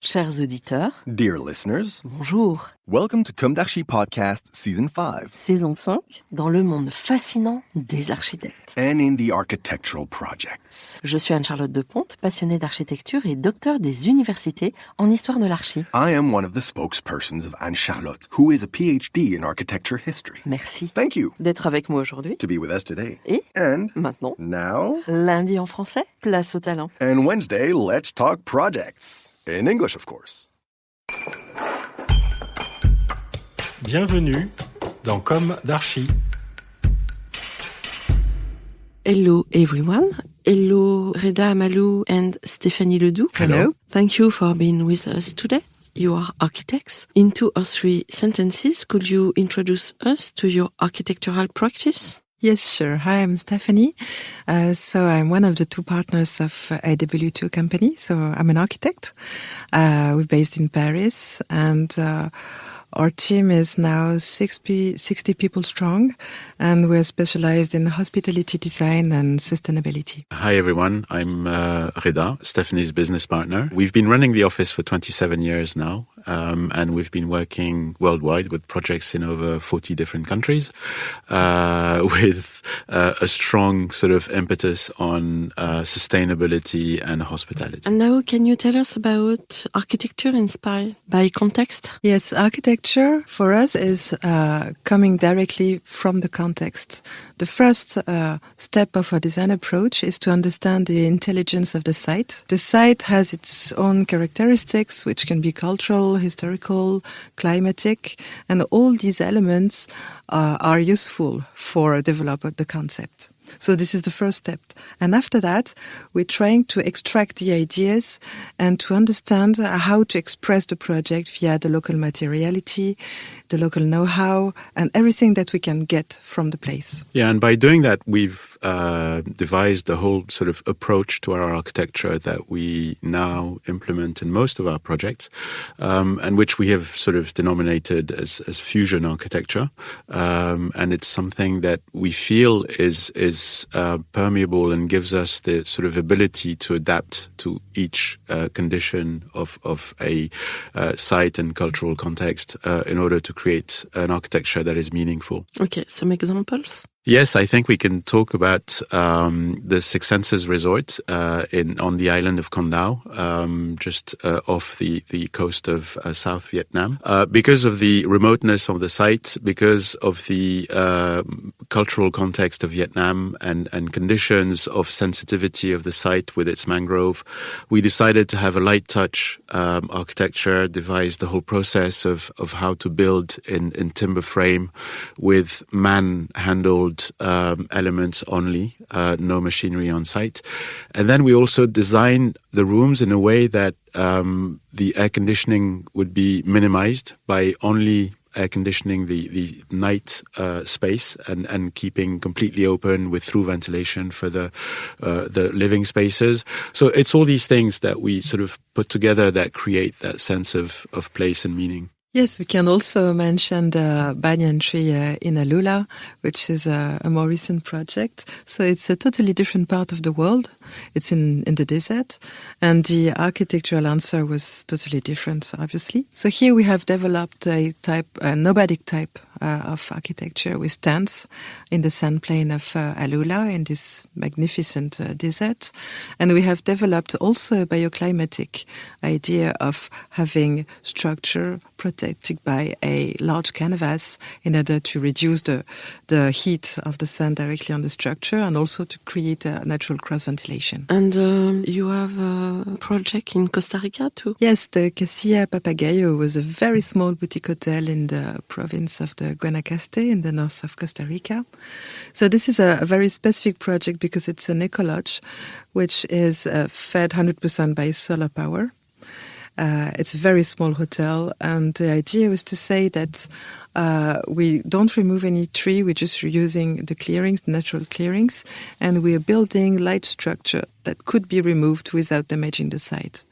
Chers auditeurs, dear listeners, bonjour. welcome to Comme d'Archi Podcast Season 5. Saison 5, dans le monde fascinant des architectes. And in the architectural projects. Je suis Anne-Charlotte Deponte, passionnée d'architecture et docteur des universités en histoire de l'archi. I am one of the spokespersons of Anne-Charlotte, who is a PhD in architecture history. Merci. Thank you D'être avec moi aujourd'hui. to be with us today. Et And maintenant, now, lundi en français, place au talent. and Wednesday, let's talk projects. In English, of course. Bienvenue dans Comme d'Archi. Hello everyone. Hello Réda Amalou and Stéphanie Ledoux. Hello. Thank you for being with us today. You are architects. In 2 or 3 sentences, could you introduce us to your architectural practice? Yes, sure. Hi, I'm Stephanie. So I'm one of the 2 partners of AW2 company. So I'm an architect. We're based in Paris, and our team is now 60 people strong, and we're specialized in hospitality design and sustainability. Hi everyone, I'm Réda, Stephanie's business partner. We've been running the office for 27 years now, and we've been working worldwide with projects in over 40 different countries, with a strong sort of impetus on sustainability and hospitality. And now can you tell us about architecture inspired by context? Yes, architecture for us is coming directly from the context. The first step of our design approach is to understand the intelligence of the site. The site has its own characteristics, which can be cultural, historical, climatic, and all these elements are useful for developing the concept. So this is the first step. And after that, we're trying to extract the ideas and to understand how to express the project via the local materiality, the local know-how, and everything that we can get from the place. Yeah, and by doing that, we've devised a whole sort of approach to our architecture that we now implement in most of our projects, and which we have sort of denominated as fusion architecture. And it's something that we feel is permeable and gives us the sort of ability to adapt to each condition of a site and cultural context in order to create an architecture that is meaningful. Okay, some examples? Yes, I think we can talk about the Six Senses Resort on the island of Con Dao, just off the coast of South Vietnam. Because of the remoteness of the site, because of the cultural context of Vietnam and conditions of sensitivity of the site with its mangrove, we decided to have a light touch architecture, devise the whole process of how to build in timber frame with man-handled elements only, no machinery on site. And then we also designed the rooms in a way that the air conditioning would be minimized by only air conditioning the night space and keeping completely open with through ventilation for the living spaces. So it's all these things that we sort of put together that create that sense of place and meaning. Yes, we can also mention the banyan tree in Alula, which is a more recent project. So it's a totally different part of the world. It's in the desert, and the architectural answer was totally different, obviously. So here we have developed a nomadic type of architecture with stands in the sand plain of Alula in this magnificent desert. And we have developed also a bioclimatic idea of having structure protected by a large canvas in order to reduce the heat of the sun directly on the structure and also to create a natural cross ventilation. And you have a project in Costa Rica too? Yes, the Casilla Papagayo was a very small boutique hotel in the province of the Guanacaste in the north of Costa Rica. So this is a very specific project because it's an eco-lodge which is fed 100% by solar power. It's a very small hotel, and the idea was to say that we don't remove any tree, we're just reusing the clearings, the natural clearings, and we are building light structure that could be removed without damaging the site.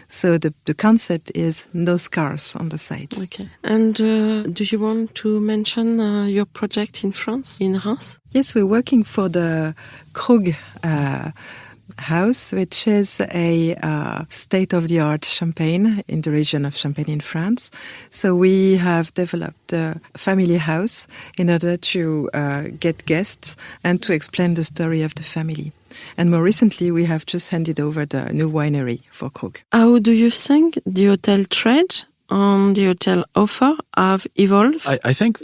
So the concept is no scars on the site. Okay. And do you want to mention your project in France, in Reims? Yes, we're working for the Krug house, which is a state-of-the-art champagne in the region of Champagne in France. So we have developed a family house in order to get guests and to explain the story of the family. And more recently, we have just handed over the new winery for Krug. How do you think the hotel trade and the hotel offer have evolved? I think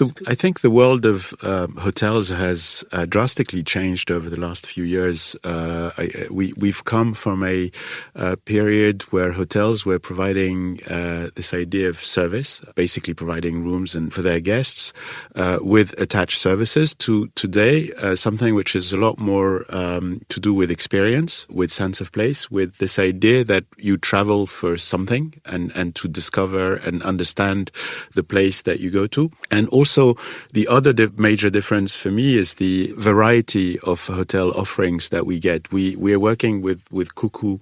the world of hotels has drastically changed over the last few years. We've come from a period where hotels were providing this idea of service, basically providing rooms and for their guests with attached services, to today something which is a lot more to do with experience, with sense of place, with this idea that you travel for something and to discover and understand the place that you go to. And also the other major difference for me is the variety of hotel offerings that we get. We are working with Coucou,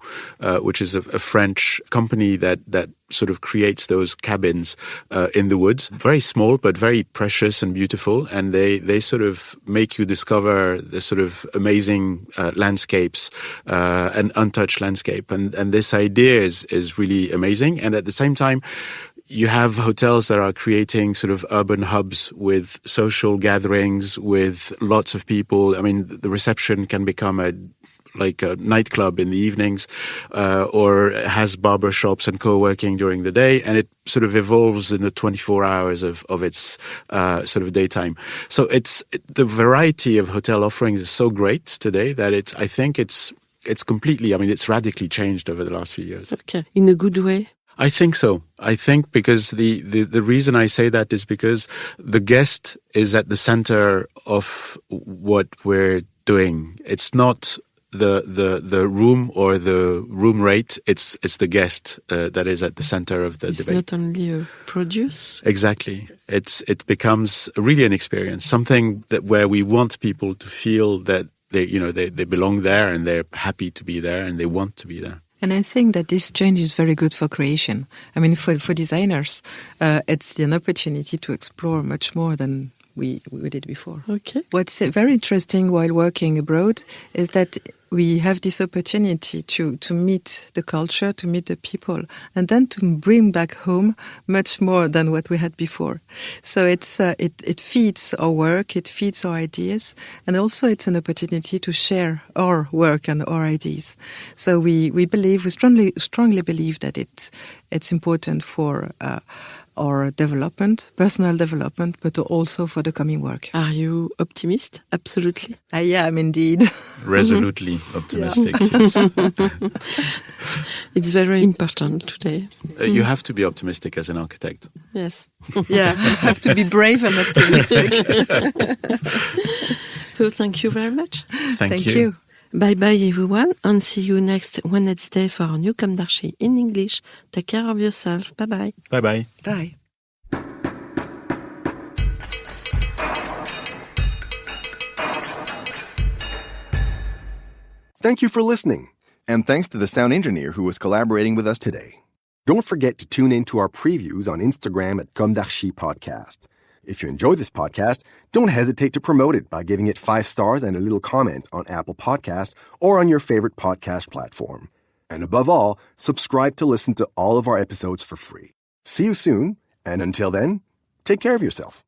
which is a French company that sort of creates those cabins in the woods, very small but very precious and beautiful, and they sort of make you discover the sort of amazing landscapes, and untouched landscape, and this idea is really amazing. And at the same time, you have hotels that are creating sort of urban hubs with social gatherings, with lots of people. I mean, the reception can become like a nightclub in the evenings, or has barber shops and co-working during the day, and it sort of evolves in the 24 hours of its sort of daytime. So the variety of hotel offerings is so great today that I think it's completely, I mean, it's radically changed over the last few years. Okay, in a good way. I think so. I think because the reason I say that is because the guest is at the center of what we're doing. It's not the room or the room rate. It's the guest that is at the center of the debate. It's not only a produce. Exactly. It becomes really an experience, something where we want people to feel that they belong there and they're happy to be there and they want to be there. And I think that this change is very good for creation. I mean, for designers, it's an opportunity to explore much more than we did before. Okay. What's very interesting while working abroad is that we have this opportunity to meet the culture, to meet the people, and then to bring back home much more than what we had before. So it feeds our work, it feeds our ideas, and also it's an opportunity to share our work and our ideas. So we strongly believe that it's important for our development, personal development, but also for the coming work. Are you optimist? Absolutely. I am indeed. Resolutely optimistic. Yes. It's very important today. You have to be optimistic as an architect. Yes. Yeah, you have to be brave and optimistic. So thank you very much. Thank you. Bye-bye, everyone, and see you next Wednesday for a new Comme d'Archi in English. Take care of yourself. Bye-bye. Bye-bye. Bye. Thank you for listening, and thanks to the sound engineer who was collaborating with us today. Don't forget to tune in to our previews on Instagram at Comme d'Archi Podcast. If you enjoy this podcast, don't hesitate to promote it by giving it 5 stars and a little comment on Apple Podcast or on your favorite podcast platform. And above all, subscribe to listen to all of our episodes for free. See you soon, and until then, take care of yourself.